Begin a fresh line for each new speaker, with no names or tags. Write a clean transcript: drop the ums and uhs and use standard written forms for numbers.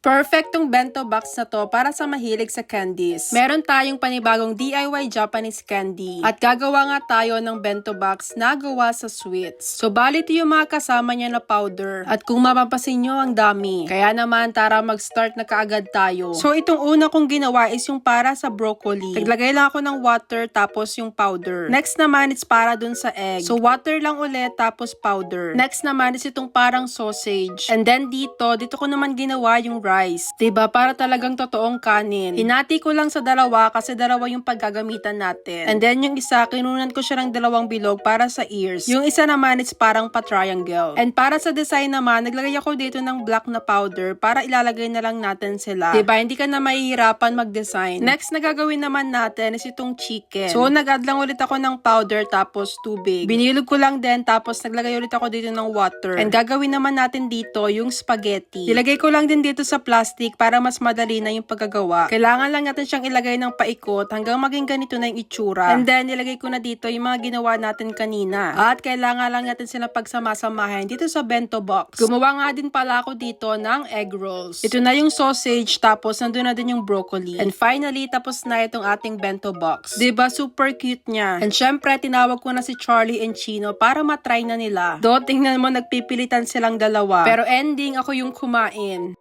Perfect tong bento box na to para sa mahilig sa candies. Meron tayong panibagong DIY Japanese candy. At gagawa nga tayo ng bento box na gawa sa sweets. So balit yung mga kasama niya na powder. At kung mapapansin nyo, ang dami. Kaya naman, tara mag-start na kaagad tayo. So itong una kong ginawa is yung para sa broccoli. Naglagay lang ako ng water tapos yung powder. Next naman, it's para dun sa egg. So water lang ulit tapos powder. Next naman is itong parang sausage. And then dito ko naman ginawa yung rice. Diba? Para talagang totoong kanin. Hinati ko lang sa dalawa kasi dalawa yung paggagamitan natin. And then yung isa, kinunan ko siya ng dalawang bilog para sa ears. Yung isa naman is parang pa-triangle. And para sa design naman, naglagay ako dito ng black na powder para ilalagay na lang natin sila. Diba? Hindi ka na mahihirapan mag-design. Next na gagawin naman natin is itong chicken. So nag-add lang ulit ako ng powder tapos tubig. Binilog ko lang din tapos naglagay ulit ako dito ng water. And gagawin naman natin dito yung spaghetti. Nilagay ko lang din dito sa plastic para mas madali na yung paggagawa. Kailangan lang natin siyang ilagay ng paikot hanggang maging ganito na yung itsura. And then, nilagay ko na dito yung mga ginawa natin kanina. At kailangan lang natin silang pagsama-samahin dito sa bento box. Gumawa nga din pala ako dito ng egg rolls. Ito na yung sausage, tapos nandun na din yung broccoli. And finally, tapos na itong ating bento box. Diba? Super cute niya. And syempre, tinawag ko na si Charlie and Chino para matry na nila. Do, tingnan mo, nagpipilitan silang dalawa. Pero ending, ako yung kumain.